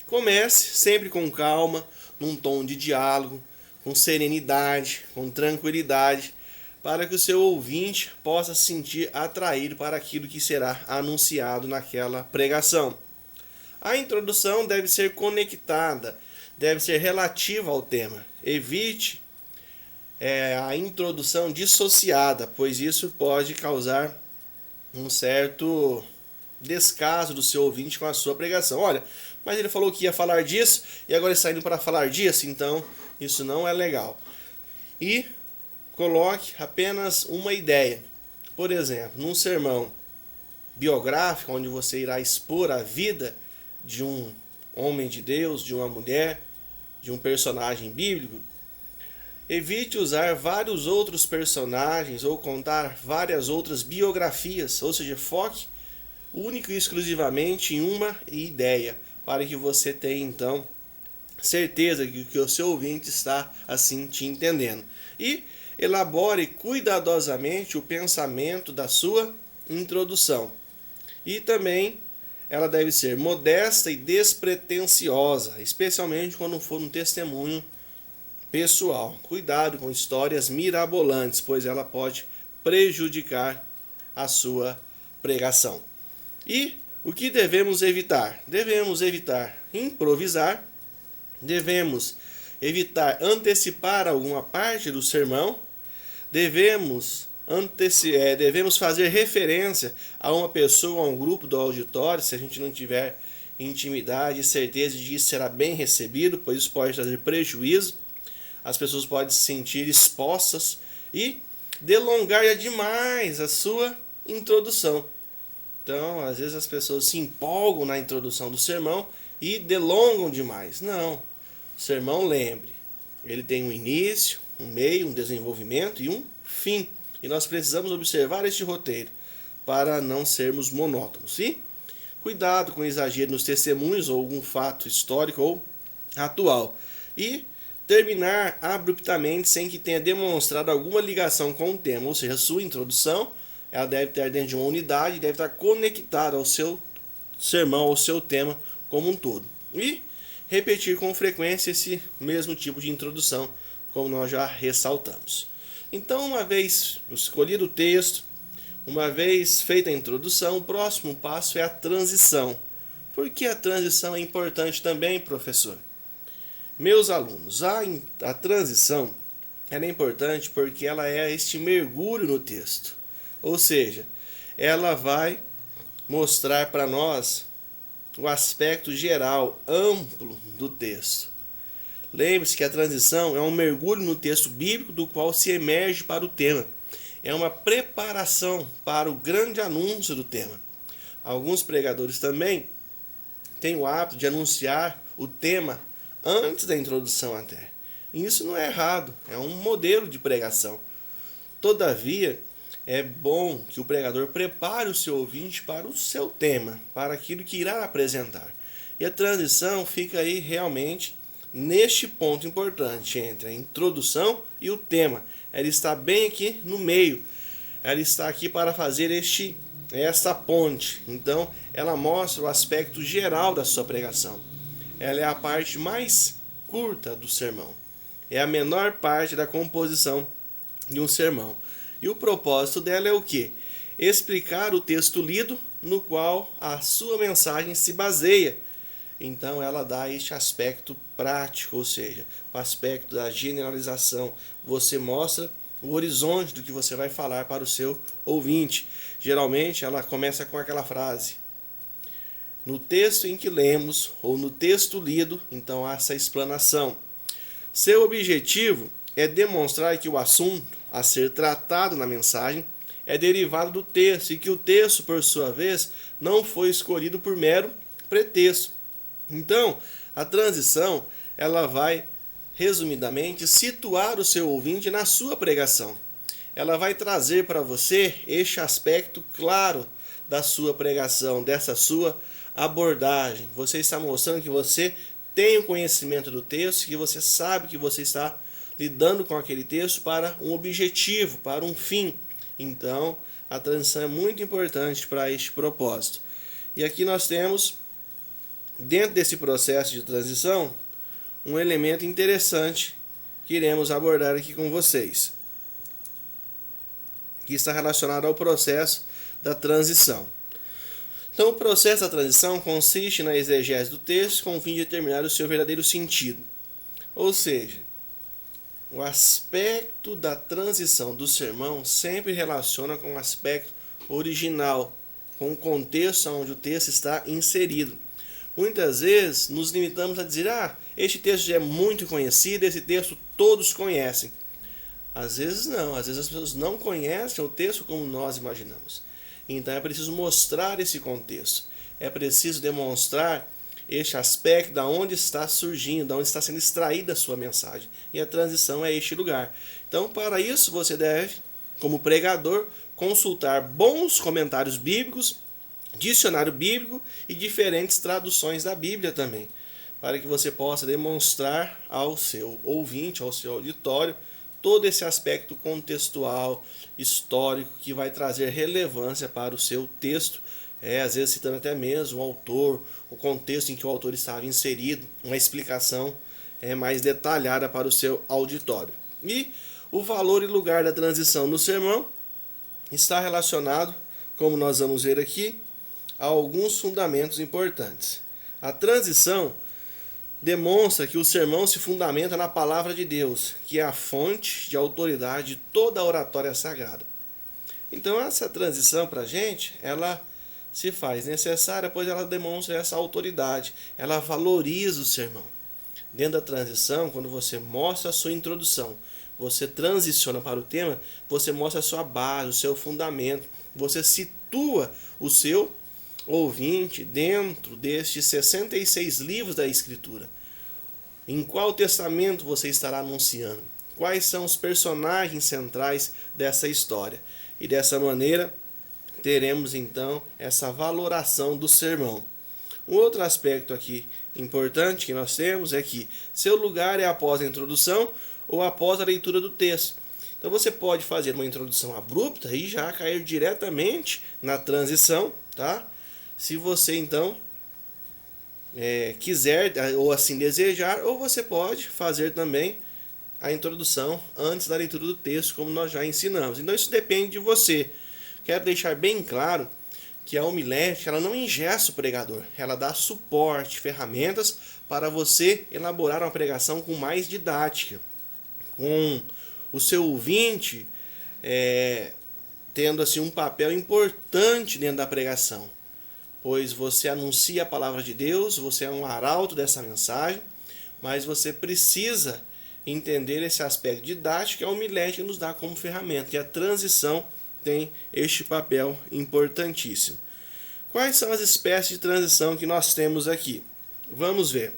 Comece sempre com calma, num tom de diálogo, com serenidade, com tranquilidade, para que o seu ouvinte possa se sentir atraído para aquilo que será anunciado naquela pregação. A introdução deve ser conectada, deve ser relativa ao tema. Evite a introdução dissociada, pois isso pode causar um certo descaso do seu ouvinte com a sua pregação. Olha, mas ele falou que ia falar disso e agora está indo para falar disso, então isso não é legal. E coloque apenas uma ideia. Por exemplo, num sermão biográfico, onde você irá expor a vida de um homem de Deus, de uma mulher, de um personagem bíblico, evite usar vários outros personagens ou contar várias outras biografias, ou seja, foque único e exclusivamente em uma ideia, para que você tenha então certeza que o seu ouvinte está assim te entendendo. E elabore cuidadosamente o pensamento da sua introdução. E também ela deve ser modesta e despretensiosa, especialmente quando for um testemunho pessoal. Cuidado com histórias mirabolantes, pois ela pode prejudicar a sua pregação. E o que devemos evitar? Devemos evitar improvisar, devemos evitar antecipar alguma parte do sermão, devemos fazer referência a uma pessoa, a um grupo do auditório, se a gente não tiver intimidade e certeza de que isso será bem recebido, pois isso pode trazer prejuízo, as pessoas podem se sentir expostas e delongar demais a sua introdução. Então, às vezes as pessoas se empolgam na introdução do sermão e delongam demais. Não, o sermão, lembre, ele tem um início, um meio, um desenvolvimento e um fim. E nós precisamos observar este roteiro para não sermos monótonos. E cuidado com o exagero nos testemunhos ou algum fato histórico ou atual. E terminar abruptamente sem que tenha demonstrado alguma ligação com o tema, ou seja, a sua introdução, ela deve estar dentro de uma unidade, deve estar conectada ao seu sermão, ao seu tema como um todo. E repetir com frequência esse mesmo tipo de introdução, como nós já ressaltamos. Então, uma vez escolhido o texto, uma vez feita a introdução, o próximo passo é a transição. Por que a transição é importante também, professor? Meus alunos, a transição ela é importante porque ela é este mergulho no texto. Ou seja, ela vai mostrar para nós o aspecto geral, amplo do texto. Lembre-se que a transição é um mergulho no texto bíblico do qual se emerge para o tema. É uma preparação para o grande anúncio do tema. Alguns pregadores também têm o hábito de anunciar o tema antes da introdução até. E isso não é errado, é um modelo de pregação. Todavia, é bom que o pregador prepare o seu ouvinte para o seu tema, para aquilo que irá apresentar. E a transição fica aí realmente neste ponto importante entre a introdução e o tema. Ela está bem aqui no meio. Ela está aqui para fazer esta ponte. Então, ela mostra o aspecto geral da sua pregação. Ela é a parte mais curta do sermão. É a menor parte da composição de um sermão. E o propósito dela é o quê? Explicar o texto lido no qual a sua mensagem se baseia. Então ela dá este aspecto prático, ou seja, o aspecto da generalização. Você mostra o horizonte do que você vai falar para o seu ouvinte. Geralmente ela começa com aquela frase: no texto em que lemos ou no texto lido, então há essa explanação. Seu objetivo é demonstrar que o assunto a ser tratado na mensagem é derivado do texto e que o texto, por sua vez, não foi escolhido por mero pretexto. Então, a transição, ela vai, resumidamente, situar o seu ouvinte na sua pregação. Ela vai trazer para você este aspecto claro da sua pregação, dessa sua abordagem. Você está mostrando que você tem o conhecimento do texto, que você sabe que você está lidando com aquele texto para um objetivo, para um fim. Então, a transição é muito importante para este propósito. E aqui nós temos dentro desse processo de transição, um elemento interessante que iremos abordar aqui com vocês, que está relacionado ao processo da transição. Então, o processo da transição consiste na exegese do texto com o fim de determinar o seu verdadeiro sentido. Ou seja, o aspecto da transição do sermão sempre relaciona com o aspecto original, com o contexto onde o texto está inserido. Muitas vezes nos limitamos a dizer, este texto já é muito conhecido, esse texto todos conhecem. Às vezes não, às vezes as pessoas não conhecem o texto como nós imaginamos. Então é preciso mostrar esse contexto, é preciso demonstrar este aspecto da onde está surgindo, da onde está sendo extraída a sua mensagem. E a transição é este lugar. Então, para isso, você deve, como pregador, consultar bons comentários bíblicos, dicionário bíblico e diferentes traduções da Bíblia também, para que você possa demonstrar ao seu ouvinte, ao seu auditório, todo esse aspecto contextual, histórico, que vai trazer relevância para o seu texto, às vezes citando até mesmo o autor, o contexto em que o autor estava inserido, uma explicação mais detalhada para o seu auditório. E o valor e lugar da transição no sermão está relacionado, como nós vamos ver aqui, a alguns fundamentos importantes. A transição demonstra que o sermão se fundamenta na palavra de Deus, que é a fonte de autoridade de toda a oratória sagrada. Então essa transição para a gente, ela se faz necessária, pois ela demonstra essa autoridade, ela valoriza o sermão. Dentro da transição, quando você mostra a sua introdução, você transiciona para o tema, você mostra a sua base, o seu fundamento, você situa o seu ouvinte dentro destes 66 livros da Escritura. Em qual testamento você estará anunciando? Quais são os personagens centrais dessa história? E dessa maneira, teremos então essa valoração do sermão. Um outro aspecto aqui importante que nós temos é que seu lugar é após a introdução ou após a leitura do texto. Então você pode fazer uma introdução abrupta e já cair diretamente na transição, tá? Se você então quiser ou assim desejar, ou você pode fazer também a introdução antes da leitura do texto, como nós já ensinamos. Então isso depende de você. Quero deixar bem claro que a homilética ela não engessa o pregador, ela dá suporte, ferramentas para você elaborar uma pregação com mais didática, com o seu ouvinte tendo assim um papel importante dentro da pregação, pois você anuncia a palavra de Deus, você é um arauto dessa mensagem, mas você precisa entender esse aspecto didático que a homilética nos dá como ferramenta, e a transição tem este papel importantíssimo. Quais são as espécies de transição que nós temos aqui? Vamos ver.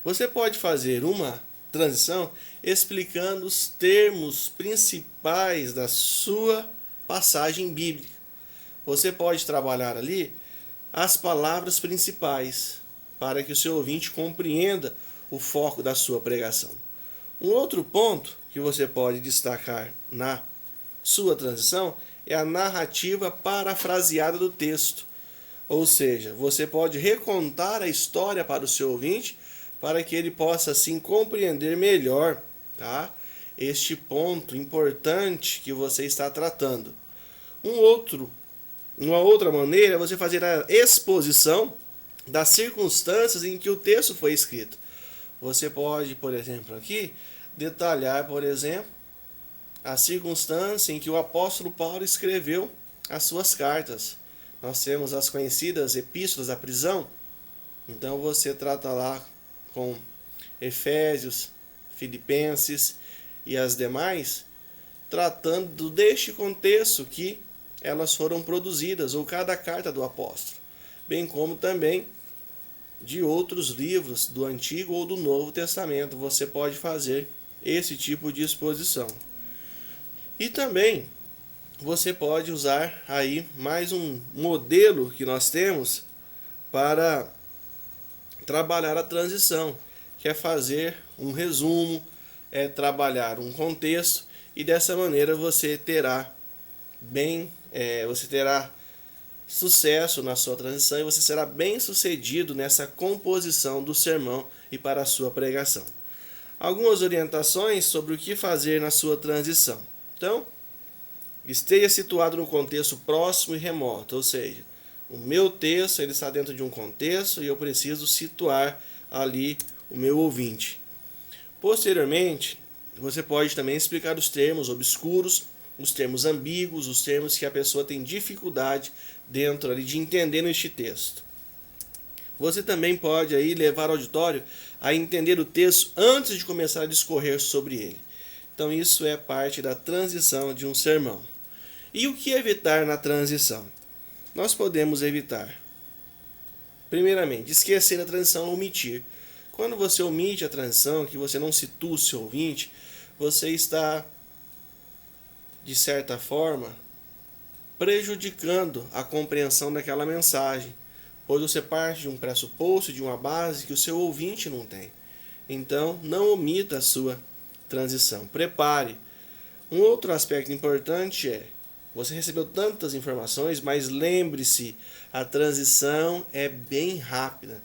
Você pode fazer uma transição explicando os termos principais da sua passagem bíblica. Você pode trabalhar ali as palavras principais para que o seu ouvinte compreenda o foco da sua pregação. Um outro ponto que você pode destacar na sua transição é a narrativa parafraseada do texto. Ou seja, você pode recontar a história para o seu ouvinte para que ele possa assim compreender melhor, tá? Este ponto importante que você está tratando. Uma outra maneira é você fazer a exposição das circunstâncias em que o texto foi escrito. Você pode, por exemplo, aqui detalhar, por exemplo, a circunstância em que o apóstolo Paulo escreveu as suas cartas. Nós temos as conhecidas epístolas da prisão. Então você trata lá com Efésios, Filipenses e as demais, tratando deste contexto que elas foram produzidas, ou cada carta do apóstolo, bem como também de outros livros do Antigo ou do Novo Testamento. Você pode fazer esse tipo de exposição. E também você pode usar aí mais um modelo que nós temos para trabalhar a transição, que é fazer um resumo, trabalhar um contexto, e dessa maneira você terá sucesso na sua transição e você será bem sucedido nessa composição do sermão e para a sua pregação. Algumas orientações sobre o que fazer na sua transição. Então, esteja situado no contexto próximo e remoto, ou seja, o meu texto ele está dentro de um contexto e eu preciso situar ali o meu ouvinte. Posteriormente, você pode também explicar os termos obscuros, os termos ambíguos, os termos que a pessoa tem dificuldade dentro ali de entender neste texto. Você também pode aí levar o auditório a entender o texto antes de começar a discorrer sobre ele. Então isso é parte da transição de um sermão. E o que evitar na transição? Nós podemos evitar, primeiramente, esquecer a transição, omitir. Quando você omite a transição, que você não situa o seu ouvinte, você está, de certa forma, prejudicando a compreensão daquela mensagem, pois você parte de um pressuposto, de uma base que o seu ouvinte não tem. Então, não omita a sua transição. Prepare. Um outro aspecto importante é, você recebeu tantas informações, mas lembre-se, a transição é bem rápida.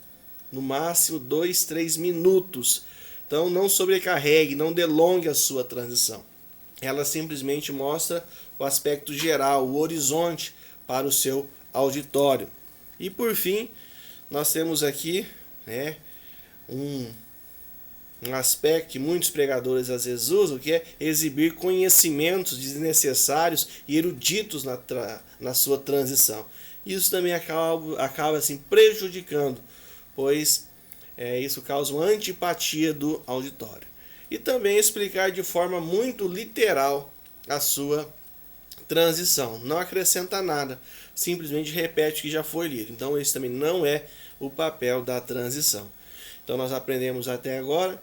No máximo 2, 3 minutos. Então não sobrecarregue, não delongue a sua transição. Ela simplesmente mostra o aspecto geral, o horizonte para o seu auditório. E por fim, nós temos aqui um aspecto que muitos pregadores às vezes usam, que é exibir conhecimentos desnecessários e eruditos na sua transição. Isso também acaba assim, prejudicando, pois isso causa uma antipatia do auditório. E também explicar de forma muito literal a sua transição. Não acrescenta nada, simplesmente repete o que já foi lido. Então esse também não é o papel da transição. Então nós aprendemos até agora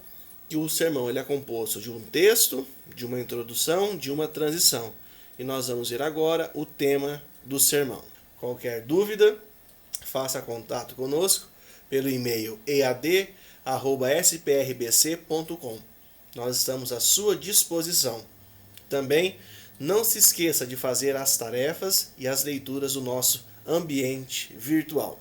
que o sermão ele é composto de um texto, de uma introdução, de uma transição. E nós vamos ver agora o tema do sermão. Qualquer dúvida, faça contato conosco pelo e-mail ead@sprbc.com. Nós estamos à sua disposição. Também não se esqueça de fazer as tarefas e as leituras do nosso ambiente virtual.